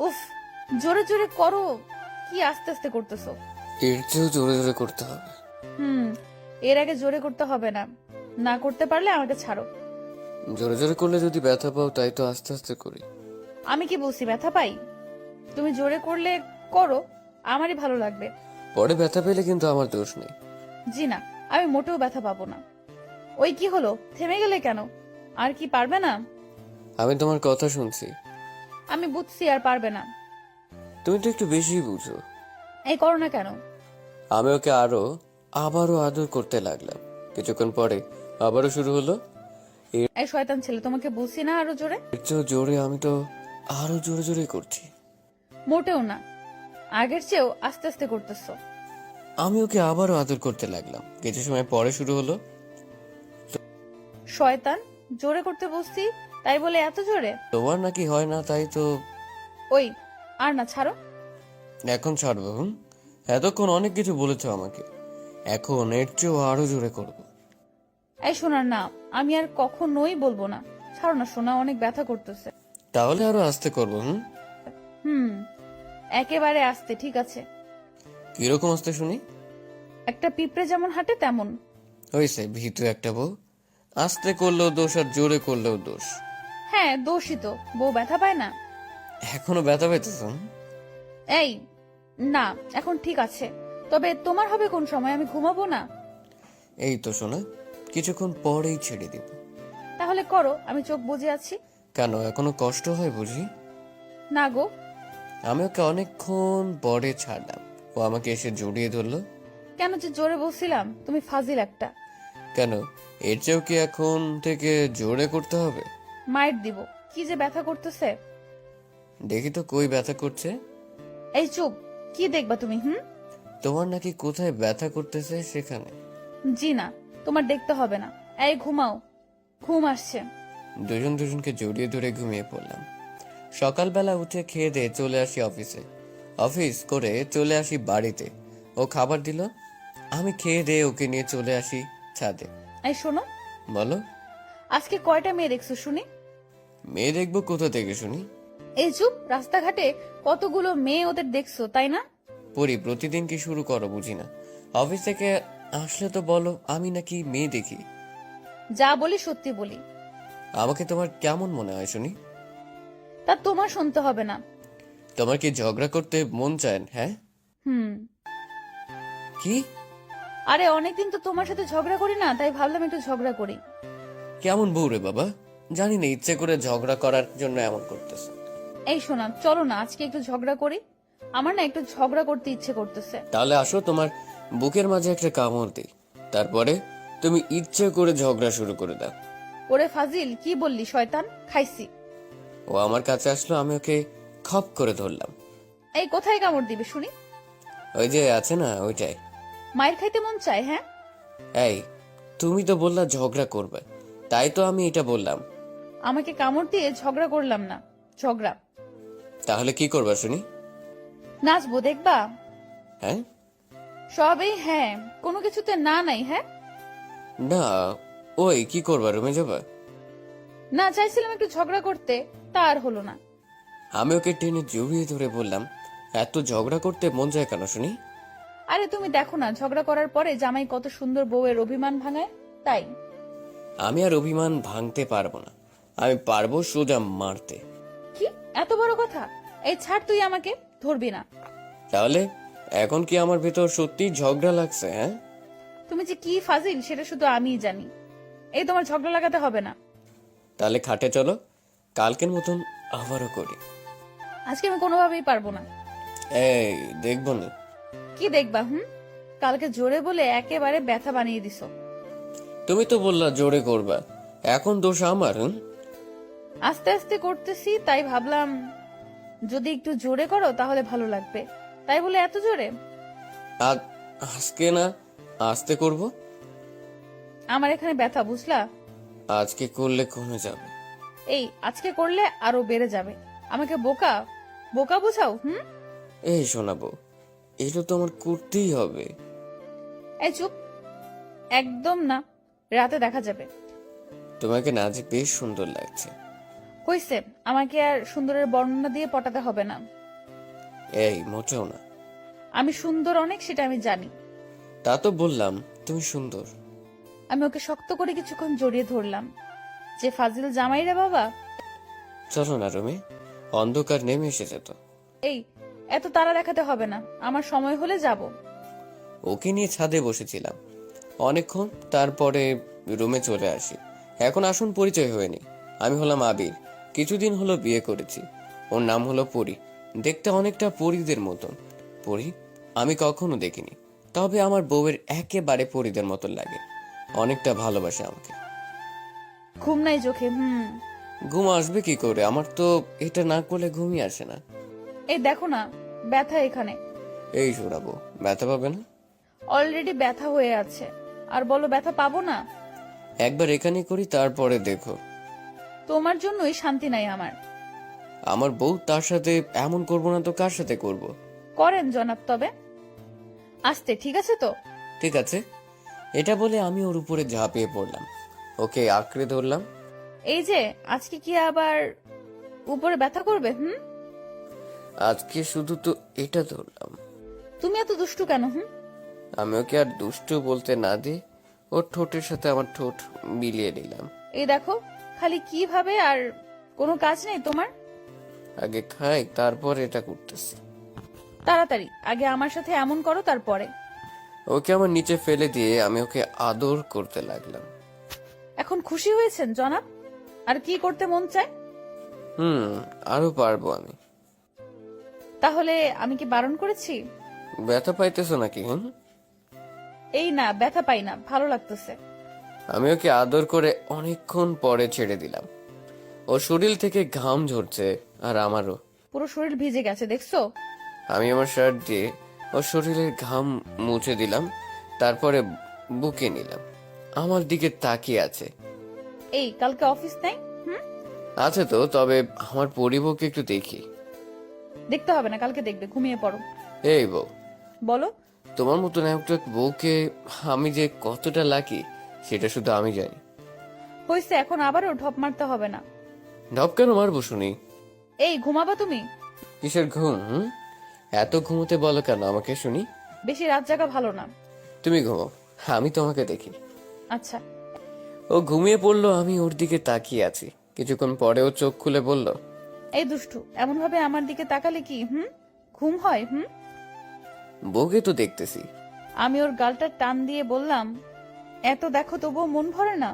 উফ, জোরে জোরে করো। কি আস্তে আস্তে করতেছো? এর চেয়েও জোরে জোরে করতে হবে। হুম, এর আগে জোরে করতে হবে না। না করতে পারলে আমাকে ছাড়ো। জোরে জোরে করলে যদি ব্যথা পাও তাই তো আস্তে আস্তে করি। আমি কি বলছি ব্যথা পাই? তুমি জোরে করলে করো, আমারই ভালো লাগবে। পরে ব্যথা পেলে কিন্তু আমার দোষ নেই। জি না, আমি মোটেও ব্যথা পাবো না। ওই কি হলো, থেমে গেলে কেন? আর কি পারবে না? আমি তোমার কথা শুনছি। আমি বুঝছি আর পারবে না। তুমি তো একটু বেশি বুঝো। এই করো না কেন? আমি ওকে আবারও আদর করতে লাগলাম। কিছুক্ষণ পরে আবারও শুরু হলো। এই শয়তান ছেলে, তোমাকে বলছি না আরো জোরে? এর চেয়েও জোরে আমি তো আরো জোরে জোরে করছি। মোটেও না, আগের চেয়েও আস্তে আস্তে করতেছো। আমি ওকে আবারও আদর করতে লাগলাম। কিছু সময় পরে শুরু হলো। শয়তান, জোরে করতে বলছি তাই বলে এত জোরে? তোমার নাকি হয় না, তাই তো। ওই, আর না, ছাড়ো। এখন ছাড়বো? এতক্ষণ অনেক কিছু বলেছো আমাকে, এখন এর চেয়েও আরো জোরে করবো। এই শোনার না, আমি আর কখনোই বলবো না। ছাড়ো না সোনা, অনেক ব্যথা করতেছে। তাহলে আরো আস্তে করবো। হুম, একেবারে আস্তে, ঠিক আছে। কিরকম আস্তে শুনি? একটা পিঁপড়ে যেমন হাঁটে তেমন। হয়েছে, ভীতু একটা বউ। আস্তে করলেও দোষ আর জোরে করলেও দোষ। হ্যাঁ, দোষই তো, বউ ব্যথা পায় না। এখনো ব্যথা পেতেছ? এই না, এখন ঠিক আছে। তবে তোমার হবে কোন সময়? আমি ঘুমাবো না। এই তো শোনা, কিছুক্ষণ পরেই ছেড়ে দিব। তাহলে করো, আমি চোখ বুজে আছি। কেন, এখনো কষ্ট হয় বুঝি? না গো। আমি ওকে অনেকক্ষণ পরে ছাড়লাম। ও আমাকে এসে জড়িয়ে ধরলো। কেন যে জোরে বলছিলাম, তুমি ফাজিল একটা। কেন, এর চেয়েও কি এখন থেকে জোরে করতে হবে? মাইর দিব। কি যে ব্যথা করতেছে। দেখি তো কই ব্যথা করছে। এই চুপ, কি দেখবা তুমি? তোমার নাকি কোথায় ব্যথা করতেছে সেখানে। জি না, তোমার দেখতে হবে না। এই ঘুমাও, ঘুম আসছে। দুজন দুজনকে জড়িয়ে ধরে ঘুমিয়ে পড়লাম। সকালবেলা উঠে খেয়ে দিয়ে চলে আসি অফিসে। অফিস করে চলে আসি বাড়িতে। ও খাবার দিল। আমি খেয়ে দিয়ে ওকে নিয়ে চলে আসি ছাদে। এই শোনো, বলো। আজকে কয়টা মেয়ে দেখছো শুনি? মেয়ে দেখবো কোথা থেকে শুনি? এই চুপ, রাস্তাঘাটে কতগুলো মেয়ে ওদের দেখছো, তাই না? পরি, প্রতিদিন কি শুরু করো বুঝি না। অফিস থেকে আসলে তো বলো আমি নাকি মেয়ে দেখি। যা বলি সত্যি বলি। আমাকে তোমার কেমন মনে হয় শুনি? তা তোমার শুনতে হবে না। তোমার কি ঝগড়া করতে মন চায়? হ্যাঁ। হুম। কি? আরে অনেকদিন তো তোমার সাথে ঝগড়া করি না, তাই ভাবলাম একটু ঝগড়া করি। কেমন বউ রে বাবা, জানি না ইচ্ছে করে ঝগড়া করার জন্য এমন করতেছে। এই শোনা, চলো না আজকে একটু ঝগড়া করি। আমার না একটু ঝগড়া করতে ইচ্ছে করতেছে। তাহলে আসো, তোমার বুকের মাঝে একটা কামড় দিই, তারপরে তুমি ইচ্ছে করে ঝগড়া শুরু করে দাও। ওরে ফাজিল, কি বললি শয়তান? খাইছি। ও আমার কাছে আসলো, আমি ওকে খপ করে ধরলাম। এই কোথায় কামড় দিবে শুনি? ওই যে আছে না ওইটাই। মায়ের খাইতে মন চায়? হ্যাঁ। এই, তুমি তো বললা ঝগড়া করবে, তাই তো আমি এটা বললাম। আমাকে কামড় দিয়ে ঝগড়া করলাম না, ঝগড়া। তাহলে কি করবা শুনি? নাচবো, দেখবা? হ্যাঁ? সবই হ্যাঁ, কোনো কিছুতে না নাই। হ্যাঁ না। ওই কি করবা, রুমে যাবা? না, চাইছিলাম একটু ঝগড়া করতে, তা আর হলো না। আমি ওকে টেনে জড়িয়ে ধরে বললাম, এত ঝগড়া করতে মন যায় কেন শুনি? আরে তুমি দেখো না, ঝগড়া করার পরে জামাই কত সুন্দর বউয়ের অভিমান ভাঙায়, তাই। আমি আর অভিমান ভাঙতে পারবো না, আমি পারবো সোজা মারতে। কি এত বড় কথা? এই ছাড়, তুই আমাকে ধরবি না। তাহলে এখন কি আমার ভেতর সত্যি ঝগড়া লাগছে? হ্যাঁ, তুমি যে কি ফাজিল সেটা শুধু আমিই জানি। এই তোমার ঝগড়া লাগাতে হবে না। তাহলে খাটে চলো, কালকের মতন আবারও করি। আজকে আমি কোনোভাবেই পারবো না। এই দেখবো না। কি দেখবা? কালকে জোরে বলে একেবারে ব্যথা বানিয়ে দিছো। তুমি তো বললা জোরে করবা, এখন দোষ আমার? আস্তে আস্তে করতেছি, তাই ভাবলাম যদি একটু জোরে করো তাহলে ভালো লাগবে, তাই বলে এত জোরে? আজকে না, আস্তে করব। আমার এখানে ব্যথা, বুঝলা? আজকে করলে কমে যাবে। এই আজকে করলে আরো বেড়ে যাবে। আমাকে বোকা বোকা বুঝাও? এই শোনাবো, এটা তো আমার করতেই হবে। এই চুপ, একদম না, রাতে দেখা যাবে। তোমাকে না আজ বেশ সুন্দর লাগছে। হইছে, আমাকে আর সুন্দরের বর্ণনা দিয়ে পটাতে হবে না। এই মোটেও না। আমি সুন্দর অনেক, সেটা আমি জানি। তা তো বললাম তুমি সুন্দর। আমি ওকে শক্ত করে কিছুক্ষণ জড়িয়ে ধরলাম। যে ফাজিল জামাই রে বাবা। চলো না রুমে, অন্ধকার নেমে এসেছে তো। এই, এত তাড়া দেখাতে হবে না, আমার সময় হলে যাব। ওকে নিয়ে ছাদে বসেছিলাম অনেকক্ষণ, তারপরে রুমে চলে আসি। এখন আসুন পরিচয় হয়নি। আমি হলাম আবির, কিছুদিন হলো বিয়ে করেছি। ওর নাম হলো পরি, দেখতে অনেকটা পরীদের মতন। পরি আমি কখনো দেখিনি, তবে আমার বউয়ের একেবারে পরীদের মতন লাগে। অনেকটা ভালোবাসে আমাকে। ঘুম নাই চোখে? ঘুম আসবে কি করে, আমার তো এটা না করলে ঘুমই আসে না। এই দেখো না, ব্যথা এখানে। এই শোনাবো, ব্যথা পাবে না? অলরেডি ব্যথা হয়ে আছে, আর বলো ব্যথা পাবো না? একবার এখানে করি, তারপরে দেখো। তোমার জন্যই শান্তি নাই আমার। আমার বউ, তার সাথে এমন করবো না তো কার সাথে করব? করেন জনাব, তবে আস্তে, ঠিক আছে তো? ঠিক আছে। এটা বলে আমি ওর উপরে ঝাঁপিয়ে পড়লাম, ওকে আঁকড়ে ধরলাম। এই যে, আজকে কি আবার উপরে ব্যথা করবে? আজকে শুধু তো এটা ধরলাম। তুমি এত দুষ্টু কেন? আমি ওকে আর দুষ্টু বলতে না দিয়ে ওর ঠোঁটের সাথে আমার ঠোঁট মিলিয়ে নিলাম। এই দেখো, খালি কিভাবে, আর কোনো কাজ নেই তোমার? আগে খাই, তারপর এটা করতেছি। তাড়াতাড়ি আগে আমার সাথে এমন করো, তারপরে। ওকে আমার নিচে ফেলে দিয়ে আমি ওকে আদর করতে লাগলাম। এখন খুশি হয়েছেন জনাব? আর কি করতে মন চায়? আরো পারবো আমি। তাহলে আমি কি বারণ করেছি? ব্যথা পাইতেছো নাকি? এই না, ব্যথা পাই না, ভালো লাগতেছে। আমি ওকে আদর করে অনেকক্ষণ পরে ছেড়ে দিলাম। ওর শরীর থেকে ঘাম ঝরছে, আর আমারও। পুরো শরীর ভিজে গেছে, দেখছো? আমি আমার শার্ট দিয়ে ওর শরীরের ঘাম মুছে দিলাম, তারপরে বুকে নিলাম। আমার দিকে তাকিয়ে আছে। এই, কালকে অফিস নাই? আছে তো, তবে আমার পরিবকে একটু দেখি। দেখতে হবে না, কালকে দেখবে, ঘুমিয়ে পড়ো। এই বউ, বলো। তোমার মতন একটা বউকে আমি যে কতটা লাকি, সেটা শুধু আমি জানি। হয়েছে, এখন আবারও ঢপ মারতে হবে না। ঢপ কেন মারবো শুনি? এই, ঘুমাবা তুমি? কিসের ঘুম? এত ঘুমোতে বলো কেন আমাকে শুনি? বেশি রাত জাগা ভালো না। তুমি ঘুমাও, আমি তোমাকে দেখি। আচ্ছা। ও ঘুমিয়ে পড়লো, আমি ওর দিকে তাকিয়ে আছি। কিছুক্ষণ পরে ও চোখ খুলে বলল, এই দুষ্টু, এমন ভাবে আমার দিকে তাকালে কি ঘুম হয়? বউকে তো দেখতেছি। আমি ওর গালটা টান দিয়ে বললাম, এত দেখো তবুও মন ভরে না?